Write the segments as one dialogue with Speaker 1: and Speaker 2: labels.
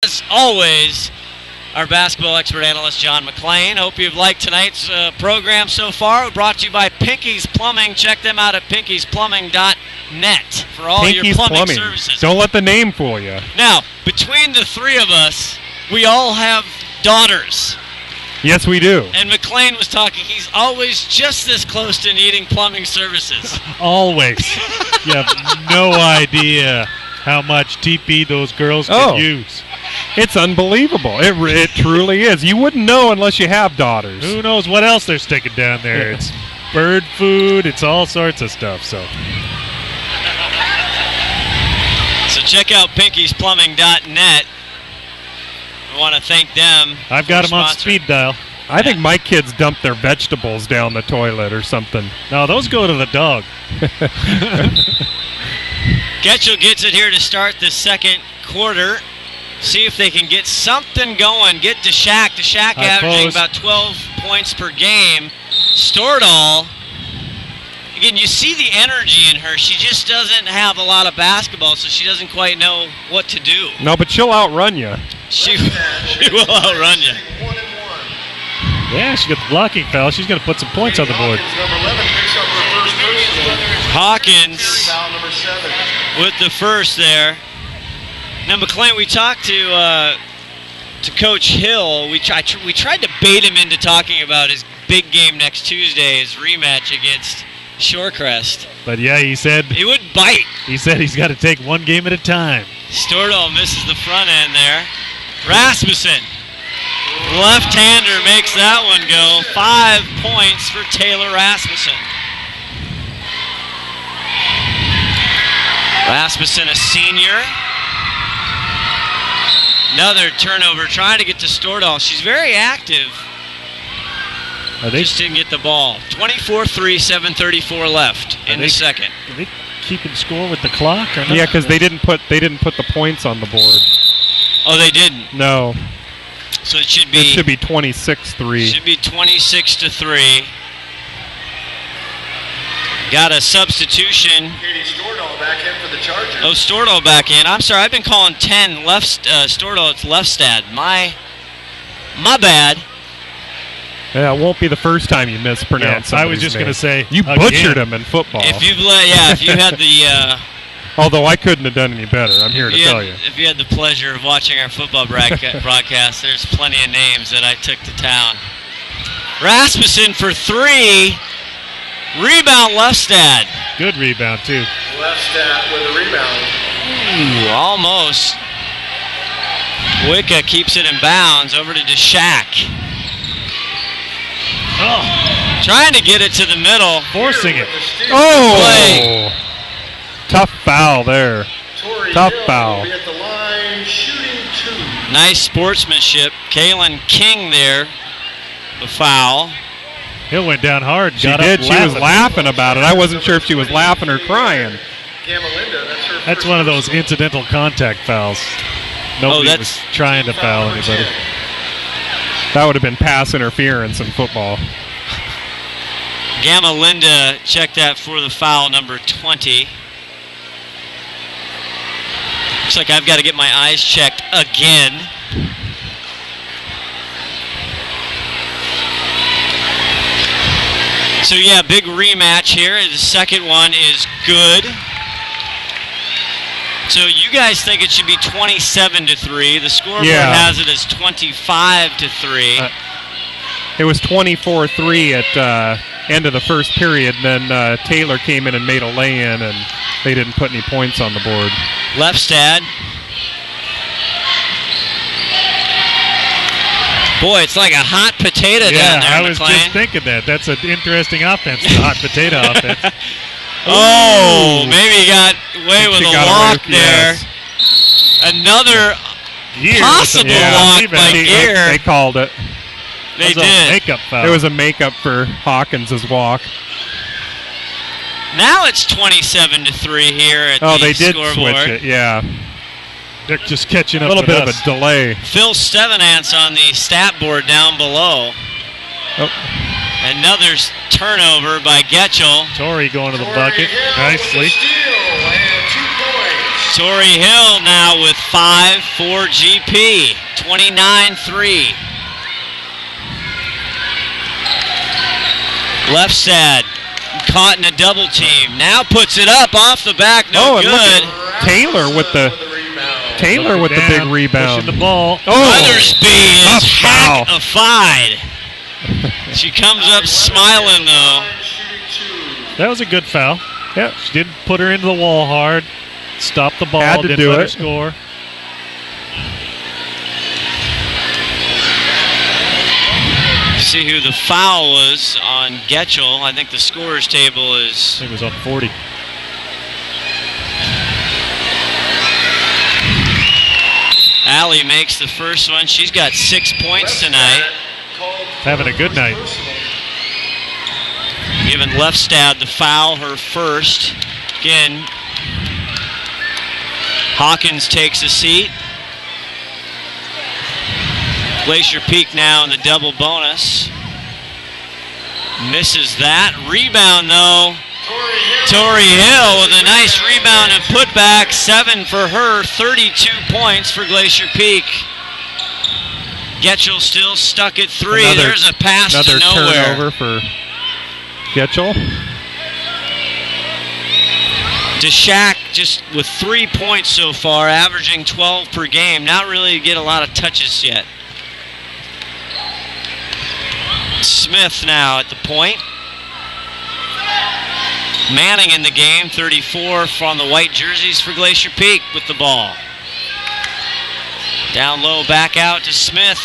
Speaker 1: As always, our basketball expert analyst, John McClain. Hope you've liked tonight's program so far. Brought to you by Pinky's Plumbing. Check them out at pinkysplumbing.net for all
Speaker 2: Pinky's
Speaker 1: your plumbing services.
Speaker 2: Don't let the name fool you.
Speaker 1: Now, between the three of us, we all have daughters.
Speaker 2: Yes, we do.
Speaker 1: And McClain was talking. He's always just this close to needing plumbing services.
Speaker 3: Always. You have no idea how much TP those girls can use.
Speaker 2: It's unbelievable. It truly is. You wouldn't know unless you have daughters.
Speaker 3: Who knows what else they're sticking down there? It's bird food. It's all sorts of stuff. So
Speaker 1: check out pinkysplumbing.net. We want to thank them.
Speaker 3: I've got them on speed dial.
Speaker 2: I think my kids dump their vegetables down the toilet or something.
Speaker 3: No, those go to the dog.
Speaker 1: Getchell gets it here to start the second quarter. See if they can get something going. Get to Shack. Averaging about 12 points per game. Stordahl. Again, you see the energy in her. She just doesn't have a lot of basketball, so she doesn't quite know what to do.
Speaker 2: No, but she'll outrun you.
Speaker 1: She will outrun you.
Speaker 3: Yeah, she got the blocking foul. She's going to put some points on the board.
Speaker 1: Hawkins with the first there. Now, McClain, we talked to Coach Hill. We tried to bait him into talking about his big game next Tuesday, his rematch against Shorecrest.
Speaker 3: But yeah, he said
Speaker 1: he would bite.
Speaker 3: He said he's got to take one game at a time.
Speaker 1: Stordahl misses the front end there. Rasmussen, left-hander, makes that one go. 5 points for Taylor Rasmussen. Rasmussen, a senior. Another turnover, trying to get to Stordahl. She's very active. Just didn't get the ball. 24-3, 7:34 left in the second.
Speaker 3: Are they keeping score with the clock? Or not?
Speaker 2: Yeah, because they didn't put the points on the board.
Speaker 1: Oh, they didn't?
Speaker 2: No.
Speaker 1: So it should be
Speaker 2: 26-3.
Speaker 1: Should be 26-3. Got a substitution.
Speaker 4: Katie Stordahl back in for the Chargers.
Speaker 1: Oh, Stordahl back in. I'm sorry, I've been calling 10 Stordahl. It's Leftstad. My bad.
Speaker 2: Yeah, it won't be the first time you mispronounce.
Speaker 3: I was just going to say
Speaker 2: you butchered him in football.
Speaker 1: If you had the.
Speaker 2: Although I couldn't have done any better, I'm here to tell you.
Speaker 1: If you had the pleasure of watching our football broadcast, there's plenty of names that I took to town. Rasmussen for 3. Rebound, Leftstad.
Speaker 3: Good rebound, too.
Speaker 4: Leftstad with a rebound.
Speaker 1: Ooh, almost. Wicca keeps it in bounds. Over to DeShack.
Speaker 3: Oh.
Speaker 1: Trying to get it to the middle.
Speaker 3: Forcing it.
Speaker 2: Oh!
Speaker 1: Play.
Speaker 2: Tough foul there. Tough foul.
Speaker 4: Will be at the line, shooting 2.
Speaker 1: Nice sportsmanship. Kaylin King there. The foul.
Speaker 3: It went down hard.
Speaker 2: She did. She was laughing about it. I wasn't sure if she was laughing or crying.
Speaker 4: Gamalinda,
Speaker 3: that's one of those incidental contact fouls. Nobody was trying to foul anybody.
Speaker 2: That would have been pass interference in football.
Speaker 1: Gamalinda checked that for the foul, number 20. Looks like I've got to get my eyes checked again. So, yeah, big rematch here. The second one is good. So you guys think it should be 27-3. The scoreboard has it as 25-3.
Speaker 2: It was 24-3 at end of the first period. Then Taylor came in and made a lay-in, and they didn't put any points on the board.
Speaker 1: Leftstad. Boy, it's like a hot potato down there,
Speaker 3: I was
Speaker 1: McClain.
Speaker 3: just thinking that. That's an interesting offense, the hot potato offense.
Speaker 1: Oh, maybe he got away with a walk there. Yes. Another possible walk by Gear.
Speaker 2: They called it.
Speaker 1: They did.
Speaker 3: Makeup foul.
Speaker 2: It was a makeup for Hawkins' walk.
Speaker 1: Now it's 27-3 here at the scoreboard.
Speaker 2: Oh, they did switch it, yeah.
Speaker 3: They're just catching up.
Speaker 2: A little bit of a delay.
Speaker 1: Phil Stevenance on the stat board down below.
Speaker 2: Oh.
Speaker 1: Another turnover by Getchell.
Speaker 3: Torrey going to the bucket nicely.
Speaker 1: Torrey Hill now with 5 for GP, 29-3. Left side, caught in a double team. Now puts it up off the back, no good.
Speaker 2: Taylor with the big rebound.
Speaker 3: Pushing the ball.
Speaker 1: Weathersby is hackified. She comes up smiling, though.
Speaker 3: That was a good foul.
Speaker 2: Yeah.
Speaker 3: She didn't put her into the wall hard. Stopped the ball.
Speaker 2: Had to
Speaker 3: didn't
Speaker 2: do
Speaker 3: let her
Speaker 2: it.
Speaker 3: score.
Speaker 1: See who the foul was on Getchell. I think the scorer's table is...
Speaker 3: I think it was on 40.
Speaker 1: Allie makes the first one. She's got 6 points tonight.
Speaker 3: Having a good night.
Speaker 1: Giving Leftstad the foul, her first. Again, Hawkins takes a seat. Glacier Peak now in the double bonus. Misses that. Rebound, though. Torrey Hill with a nice rebound and putback. 7 for her, 32 points for Glacier Peak. Getchell still stuck at 3. There's a pass to nowhere.
Speaker 2: Another turnover for Getchell.
Speaker 1: DeShack just with 3 points so far, averaging 12 per game. Not really get a lot of touches yet. Smith now at the point. Manning in the game, 34 from the white jerseys for Glacier Peak with the ball. Down low, back out to Smith.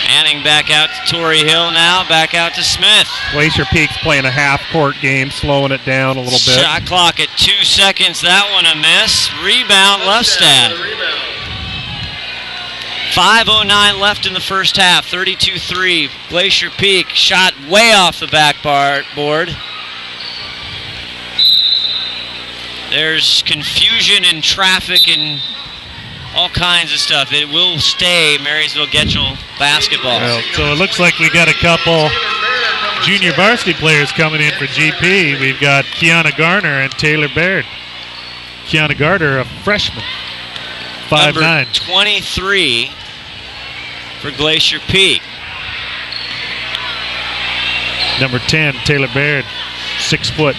Speaker 1: Manning back out to Torrey Hill now, back out to Smith.
Speaker 2: Glacier Peak's playing a half-court game, slowing it down a little bit.
Speaker 1: Shot clock at 2 seconds, that one a miss. Rebound, Leftstad. 5:09 left in the first half, 32-3. Glacier Peak shot way off the board. There's confusion and traffic and all kinds of stuff. It will stay Marysville-Getchell basketball.
Speaker 3: Well, so it looks like we got a couple junior varsity players coming in for GP. We've got Kiana Garner and Taylor Baird. Kiana Garner, a freshman. 5'9".
Speaker 1: Number 23 for Glacier Peak.
Speaker 3: Number 10, Taylor Baird, 6 foot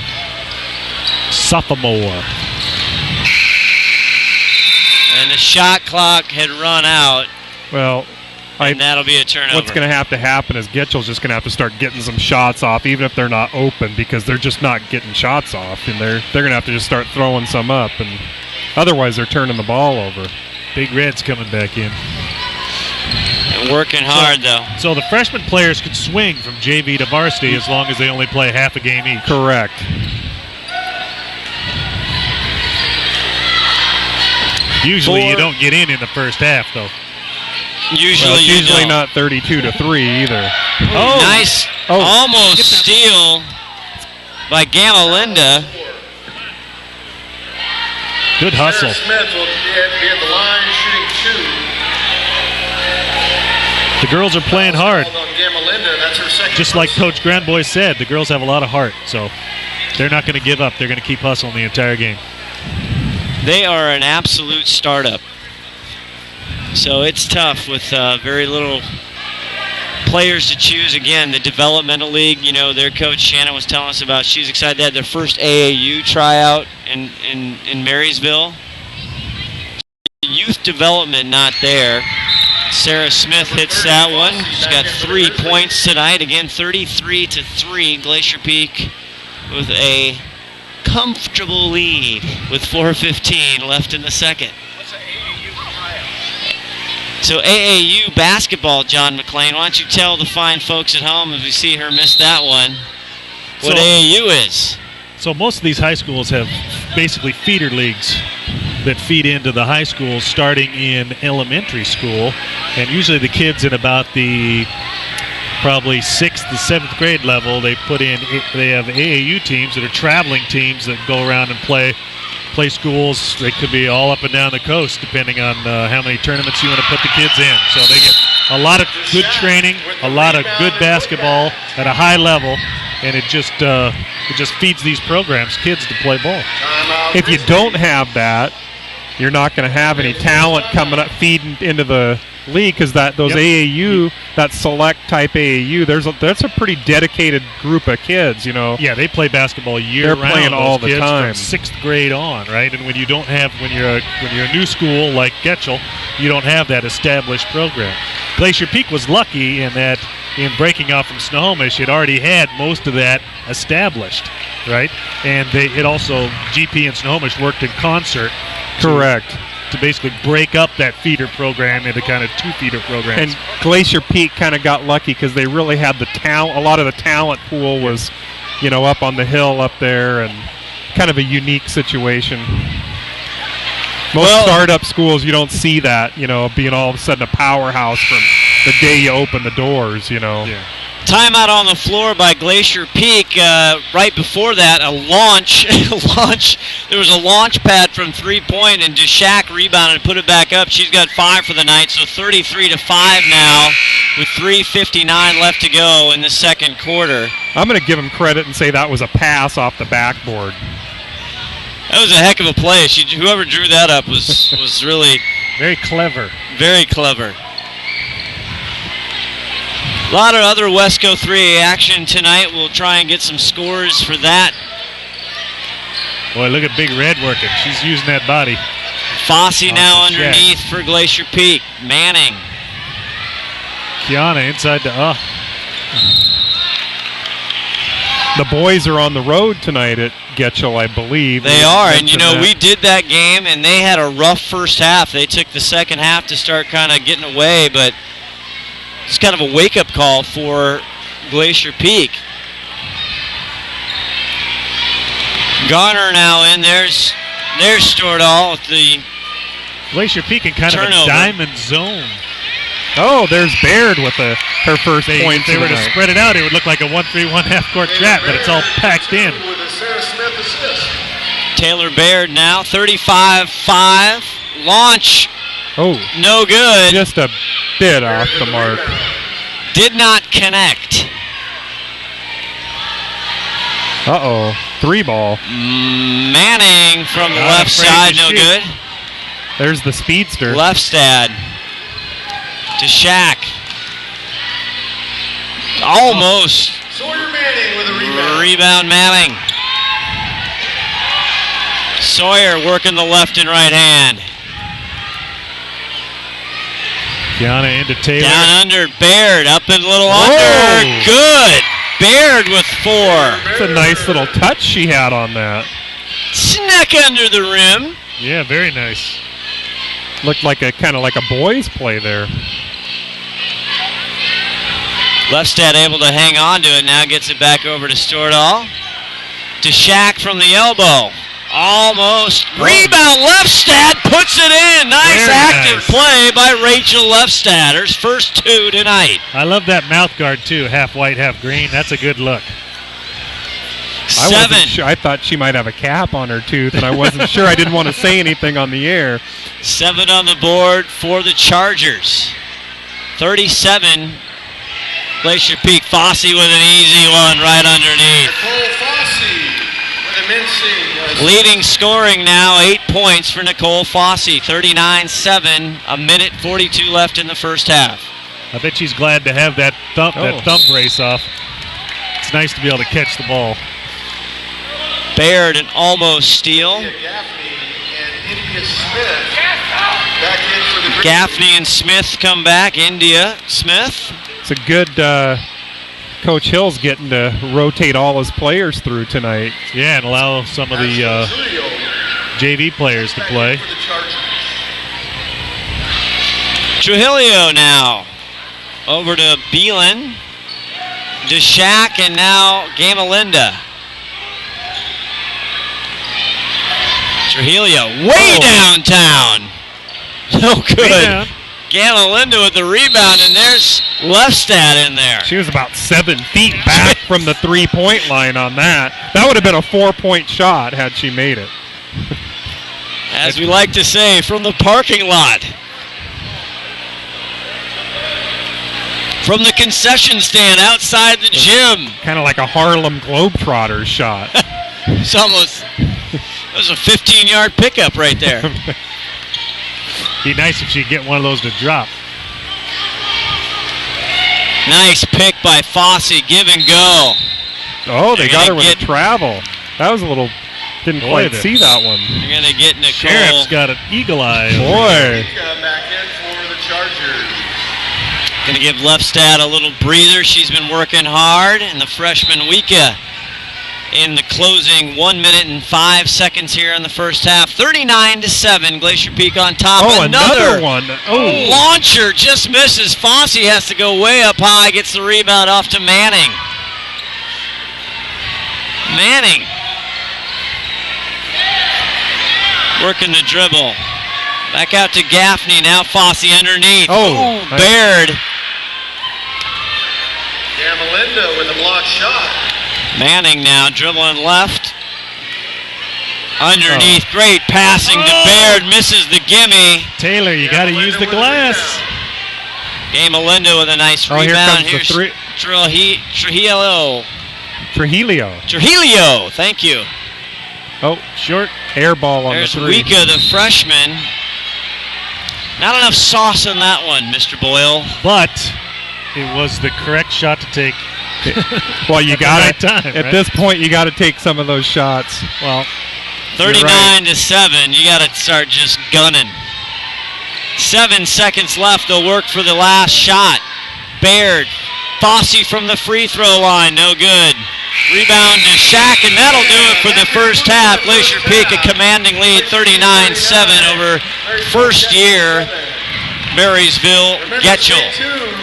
Speaker 3: sophomore.
Speaker 1: And the shot clock had run out.
Speaker 2: Well,
Speaker 1: and that'll be a turnover.
Speaker 2: What's going to happen is Getchell's just going to have to start getting some shots off, even if they're not open, because they're just not getting shots off, and they're going to have to just start throwing some up, and otherwise they're turning the ball over.
Speaker 3: Big Red's coming back in.
Speaker 1: And working hard, though.
Speaker 3: So the freshman players can swing from JV to varsity as long as they only play half a game each.
Speaker 2: Correct.
Speaker 3: Usually you don't get in the first half, though.
Speaker 1: Usually
Speaker 2: not 32-3 either.
Speaker 1: Oh, nice. Almost steal by Gamalinda.
Speaker 3: Good hustle.
Speaker 4: Sarah Smith will be at the line shooting 2.
Speaker 3: The girls are playing hard.
Speaker 4: That's her second.
Speaker 3: Just like Coach Grandboy said, the girls have a lot of heart, so they're not going to give up. They're going to keep hustling the entire game.
Speaker 1: They are an absolute startup. So it's tough with very little players to choose. Again, the developmental league, you know, their coach Shannon was telling us about. She's excited. They had their first AAU tryout in Marysville. Youth development not there. Sarah Smith hits that one. She's got 3 points tonight. Again, 33-3. Glacier Peak with a comfortable lead with 4:15 left in the second. So AAU basketball, John McLean, why don't you tell the fine folks at home, if you see her miss that one, what AAU is?
Speaker 3: So most of these high schools have basically feeder leagues that feed into the high schools starting in elementary school. And usually the kids in about the probably 6th to 7th grade level, they have AAU teams that are traveling teams that go around and play schools. They could be all up and down the coast depending on how many tournaments you want to put the kids in. So they get a lot of good training, a lot of good basketball at a high level, and it just feeds these programs kids to play ball.
Speaker 2: If you don't have that, you're not going to have any talent coming up feeding into the league, because those AAU, that select type AAU, that's a pretty dedicated group of kids, you know.
Speaker 3: Yeah, they play basketball year-round.
Speaker 2: They're playing all the time,
Speaker 3: from 6th grade on, right? And when you're a new school like Getchell, you don't have that established program. Glacier Peak was lucky in that in breaking off from Snohomish, it already had most of that established, right? And it also GP and Snohomish worked in concert.
Speaker 2: Correct.
Speaker 3: To basically break up that feeder program into kind of 2 feeder programs.
Speaker 2: And Glacier Peak kind of got lucky because they really had the talent. A lot of the talent pool was, up on the hill up there, and kind of a unique situation. Most startup schools, you don't see that, being all of a sudden a powerhouse from the day you open the doors,
Speaker 3: Yeah.
Speaker 1: Timeout on the floor by Glacier Peak. Right before that, a launch. There was a launch pad from 3-point, and Deshak rebounded and put it back up. She's got 5 for the night, so 33-5 now with 3:59 left to go in the second quarter.
Speaker 2: I'm going to give them credit and say that was a pass off the backboard.
Speaker 1: That was a heck of a play. Whoever drew that up was really
Speaker 3: very clever.
Speaker 1: Very clever. A lot of other Wesco 3A action tonight. We'll try and get some scores for that.
Speaker 3: Boy, look at Big Red working. She's using that body.
Speaker 1: Fossey now underneath for Glacier Peak. Manning.
Speaker 3: Kiana inside the
Speaker 2: The boys are on the road tonight at Getchell, I believe.
Speaker 1: They are, and we did that game, and they had a rough first half. They took the second half to start kind of getting away, but it's kind of a wake-up call for Glacier Peak. Garner now in. There's Stordahl with the
Speaker 3: Glacier Peak in kind
Speaker 1: turnover.
Speaker 3: Of a diamond zone.
Speaker 2: Oh, there's Baird with her first point.
Speaker 3: If they were to spread it out, it would look like a 1-3-1 half-court trap, but it's all packed in.
Speaker 4: With a Sarah Smith assist.
Speaker 1: Taylor Baird now, 35-5. Launch.
Speaker 2: Oh,
Speaker 1: no good.
Speaker 2: Just a bit off the mark.
Speaker 1: Did not connect.
Speaker 2: Uh-oh, 3-ball.
Speaker 1: Manning from the left side, no good.
Speaker 2: There's the speedster.
Speaker 1: Leftstad. Deshak. Almost.
Speaker 4: Sawyer Manning with a rebound.
Speaker 1: Rebound Manning. Sawyer working the left and right hand.
Speaker 3: Kiana into Taylor.
Speaker 1: Down under, Baird, up and a little under. Good. Baird with 4.
Speaker 2: It's a nice little touch she had on that.
Speaker 1: Snuck under the rim.
Speaker 3: Yeah, very nice.
Speaker 2: Looked like a kind of like a boys play there.
Speaker 1: Leftstad able to hang on to it. Now gets it back over to Stordahl. Deshak from the elbow. Almost. Rebound. Leftstad puts it in. Nice active play by Rachel Leftstad. Her first 2 tonight.
Speaker 3: I love that mouth guard too. Half white, half green. That's a good look.
Speaker 1: 7.
Speaker 2: I wasn't sure. I thought she might have a cap on her tooth, and I wasn't sure. I didn't want to say anything on the air.
Speaker 1: 7 on the board for the Chargers. 37. Glacier Peak. Fossey with an easy one right underneath.
Speaker 4: Nicole Fossey with a mincing.
Speaker 1: Leading scoring now, 8 points for Nicole Fossey. 39-7. A minute 42 left in the first half.
Speaker 3: I bet she's glad to have that thumb brace off. It's nice to be able to catch the ball.
Speaker 1: Baird an almost steal.
Speaker 4: Gaffney and India Smith back in for the Grizzlies.
Speaker 1: Gaffney and Smith come back. India Smith.
Speaker 2: It's a good Coach Hill's getting to rotate all his players through tonight.
Speaker 3: Yeah, and allow some of the JV players to play.
Speaker 1: Trujillo now over to Beelan. Deshak and now Gamalinda. Trujillo way downtown. No good. Gamalinda with the rebound, and there's Leftstad in there.
Speaker 2: She was about 7 feet back from the 3-point line on that. That would have been a 4-point shot had she made it.
Speaker 1: As we like to say, from the parking lot. From the concession stand outside the gym.
Speaker 2: Kind of like a Harlem Globetrotters shot.
Speaker 1: It's almost, that was a 15-yard pickup right there.
Speaker 3: Be nice if she could get one of those to drop.
Speaker 1: Nice pick by Fossey. Give and go.
Speaker 2: Oh, they got her with a travel. That was a little, didn't quite see that one.
Speaker 1: You're going to get Nicole.
Speaker 3: Sheriff's got an eagle eye.
Speaker 2: Boy.
Speaker 4: Back in for the Chargers.
Speaker 1: Going to give Lefstad a little breather. She's been working hard. And the freshman Wika in the closing 1 minute and 5 seconds here in the first half. 39-7. Glacier Peak on top.
Speaker 2: Oh, another one. Oh.
Speaker 1: Launcher just misses. Fossey has to go way up high. Gets the rebound off to Manning. Manning. Working the dribble. Back out to Gaffney. Now Fossey underneath.
Speaker 2: Oh.
Speaker 1: Baird.
Speaker 4: Melinda with a block shot.
Speaker 1: Manning now dribbling left. Underneath. Great passing to Baird. Misses the gimme.
Speaker 3: Taylor, you got to use the glass.
Speaker 1: Game Melinda with a nice rebound. Here's Trujillo. Trujillo. Thank you.
Speaker 2: Oh, short air ball on
Speaker 1: There's
Speaker 2: the three.
Speaker 1: Wika, the freshman. Not enough sauce on that one, Mr. Boyle.
Speaker 3: But it was the correct shot to take.
Speaker 2: Well, you got it.
Speaker 3: Right time,
Speaker 2: at this point, you got to take some of those shots. Well,
Speaker 1: 39-7. You got to start just gunning. 7 seconds left. They'll work for the last shot. Baird. Fossey from the free throw line. No good. Rebound to Shack, and that'll do it for the first half. Glacier Peak a commanding lead, 39-7 over first year Marysville-Getchell.